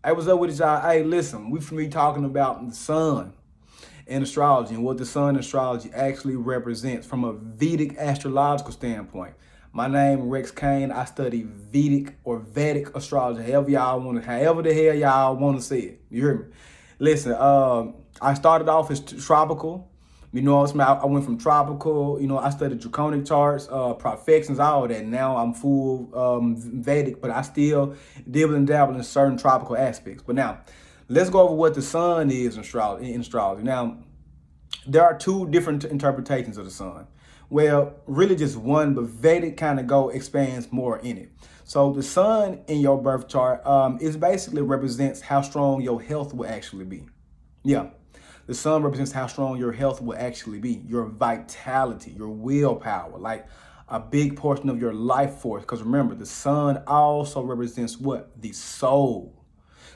Hey, what's up with it, y'all? Hey, listen, we from me talking about the sun in astrology and what the sun in astrology actually represents from a Vedic astrological standpoint. My name is Rex Kain. I study Vedic astrology, however the hell y'all want to say it. You hear me? Listen, I started off as tropical. You know what I'm saying? I went from tropical, I studied draconic charts, profections, all that. Now I'm full Vedic, but I still dibble and dabble in certain tropical aspects. But now, let's go over what the sun is in astrology. Now, there are two different interpretations of the sun. Well, really just one, but Vedic kind of expands more in it. So the sun in your birth chart is basically represents how strong your health will actually be. Yeah. The sun represents how strong your health will actually be, your vitality, your willpower, like a big portion of your life force. Because remember, the sun also represents what? The soul.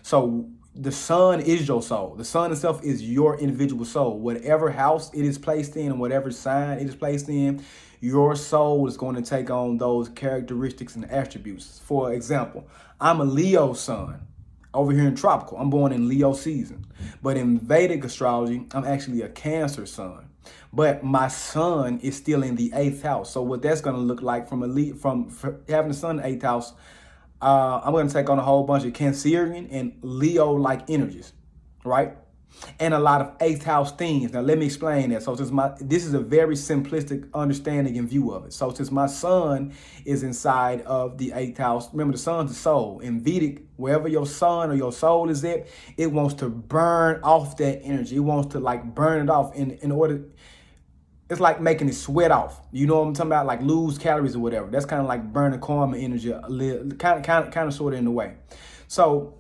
So the sun is your soul. The sun itself is your individual soul. Whatever house it is placed in and whatever sign it is placed in, your soul is going to take on those characteristics and attributes. For example, I'm a Leo sun. Over here in tropical, I'm born in Leo season. But in Vedic astrology, I'm actually a Cancer sun. But my sun is still in the 8th house. So what that's going to look like from having the sun in the 8th house, I'm going to take on a whole bunch of Cancerian and Leo-like energies, right? And a lot of 8th house things. Now, let me explain that. So this is a very simplistic understanding and view of it. So since my sun is inside of the 8th house, remember the sun's the soul. In Vedic, wherever your sun or your soul is at, it wants to burn off that energy. It wants to burn it off in order. It's like making it sweat off. You know what I'm talking about? Like lose calories or whatever. That's kind of like burning karma energy, kind of sort of in a way. So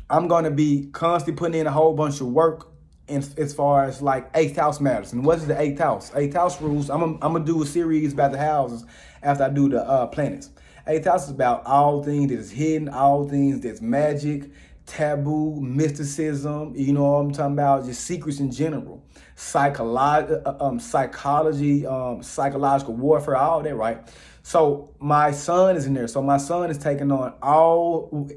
I'm going to be constantly putting in a whole bunch of work as far as 8th house matters. And what is the 8th house? 8th house rules. I'm going to do a series about the houses after I do the planets. 8th house is about all things that is hidden, all things that's magic, taboo, mysticism, you know what I'm talking about, just secrets in general, psychology, psychological warfare, all that, right? So my sun is in there. So my sun is taking on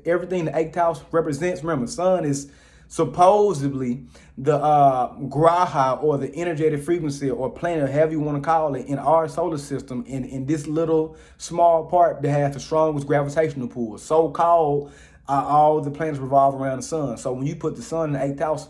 everything the 8th house represents. Remember, sun is supposedly the graha, or the energetic frequency or planet, however you want to call it, in our solar system, in this little small part that has the strongest gravitational pull. So-called all the planets revolve around the sun. So when you put the sun in the 8th house,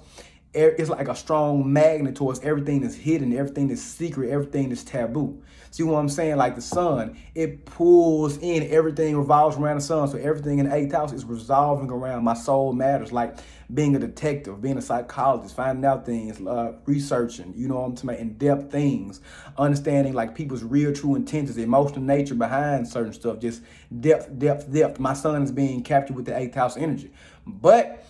it's like a strong magnet towards everything that's hidden, everything that's secret, everything that's taboo. See what I'm saying? Like the sun, it pulls in, everything revolves around the sun. So everything in the 8th house is revolving around my soul matters, like being a detective, being a psychologist, finding out things, researching, you know what I'm talking about, in-depth things, understanding like people's real true intentions, the emotional nature behind certain stuff, just depth. My sun is being captured with the 8th house energy. But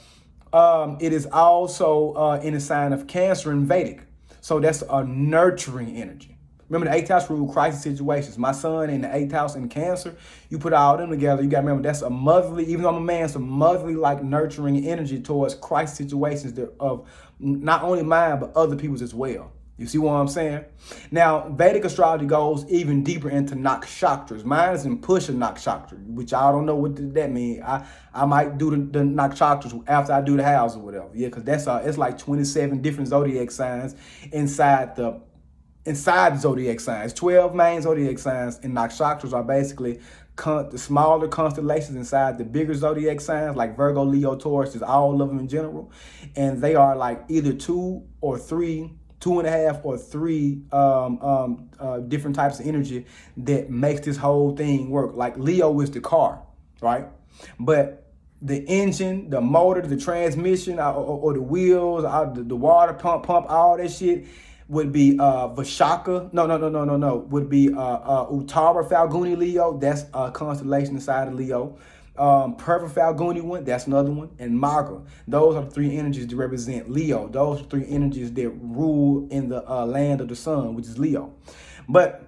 it is also in a sign of Cancer in Vedic. So that's a nurturing energy. Remember, the 8th house rule crisis situations. My sun in the 8th house in Cancer, you put all them together, you got to remember that's a motherly, even though I'm a man, it's a motherly nurturing energy towards crisis situations of not only mine, but other people's as well. You see what I'm saying? Now, Vedic astrology goes even deeper into nakshatras. Mine is in Pusha nakshatra, which I don't know what that means. I might do the nakshatras after I do the house or whatever. Yeah, because it's like 27 different zodiac signs inside the zodiac signs. 12 main zodiac signs, and nakshatras are basically the smaller constellations inside the bigger zodiac signs, like Virgo, Leo, Taurus, is all of them in general. And they are like either 2 or 3, 2.5 or 3 different types of energy that makes this whole thing work. Like Leo is the car, right? But the engine, the motor, the transmission, or the wheels, the water pump, all that shit would be Vishaka. No. Would be Uttara Falguni Leo. That's a constellation inside of Leo. Purva Falguni one, that's another one. And Maga. Those are the 3 energies that represent Leo. Those are 3 energies that rule in the land of the sun, which is Leo. But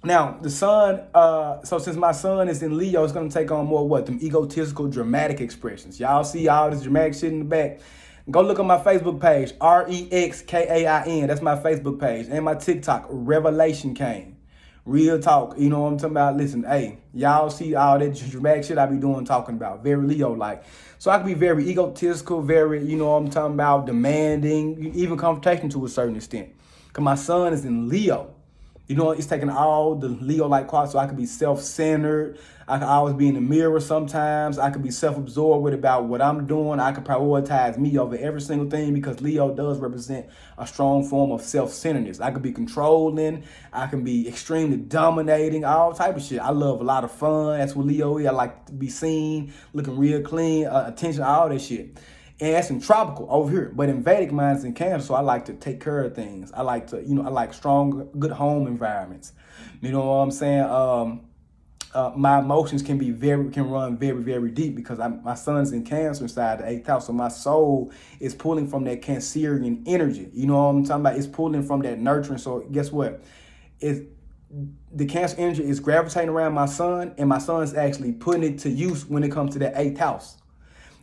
now the sun, so since my sun is in Leo, it's going to take on more them egotistical, dramatic expressions. Y'all see all this dramatic shit in the back. Go look on my Facebook page, REXKAIN. That's my Facebook page. And my TikTok, Revelation Kain. Real talk. You know what I'm talking about? Listen, hey, y'all see all that dramatic shit I be doing talking about. Very Leo-like. So I can be very egotistical, very, you know what I'm talking about, demanding, even confrontational to a certain extent. Because my sun is in Leo. You know, it's taking all the Leo-like qualities, so I could be self-centered. I could always be in the mirror sometimes. I could be self-absorbed about what I'm doing. I could prioritize me over every single thing because Leo does represent a strong form of self-centeredness. I could be controlling. I can be extremely dominating, all type of shit. I love a lot of fun. That's what Leo is. I like to be seen, looking real clean, attention, all that shit. And that's in tropical over here. But in Vedic, mine's in Cancer, so I like to take care of things. I like to, I like strong, good home environments. You know what I'm saying? My emotions can run very, very deep because my son's in Cancer inside the 8th house. So my soul is pulling from that Cancerian energy. You know what I'm talking about? It's pulling from that nurturing. So guess what? The Cancer energy is gravitating around my son, and my son's actually putting it to use when it comes to that 8th house.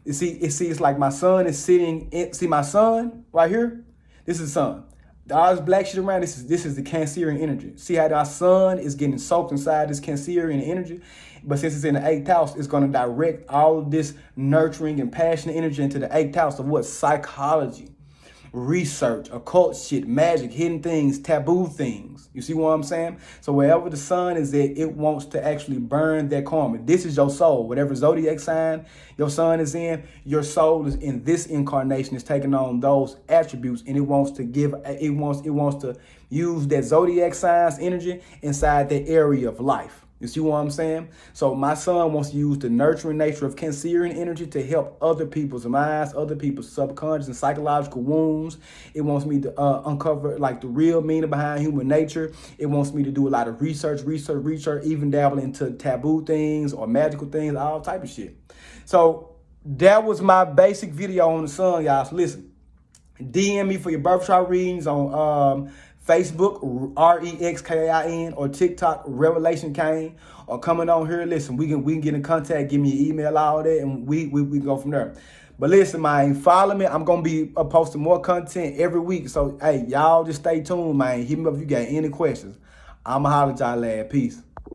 It's like my son is sitting in, see my son right here? This is the sun. All this black shit around, this is the Cancerian energy. See how our sun is getting soaked inside this Cancerian energy? But since it's in the 8th house, it's going to direct all of this nurturing and passionate energy into the 8th house of what? Psychology, research, occult shit, magic, hidden things, taboo things. You see what I'm saying? So wherever the sun is at, it wants to actually burn that karma. This is your soul. Whatever zodiac sign your sun is in, your soul is in this incarnation is taking on those attributes, and it wants to use that zodiac sign's energy inside that area of life. You see what I'm saying? So my son wants to use the nurturing nature of Cancerian energy to help other people's minds, other people's subconscious and psychological wounds. It wants me to uncover like the real meaning behind human nature. It wants me to do a lot of research, even dabble into taboo things or magical things, all type of shit. So that was my basic video on the sun, y'all. So listen, DM me for your birth chart readings on Facebook, REXKAIN, or TikTok, Revelation Kain, or coming on here. Listen, we can get in contact, give me an email, all that, and we can go from there. But listen, man, follow me. I'm gonna be posting more content every week. So hey, y'all just stay tuned, man. Hit me up if you got any questions. I'ma holler at y'all, lad. Peace.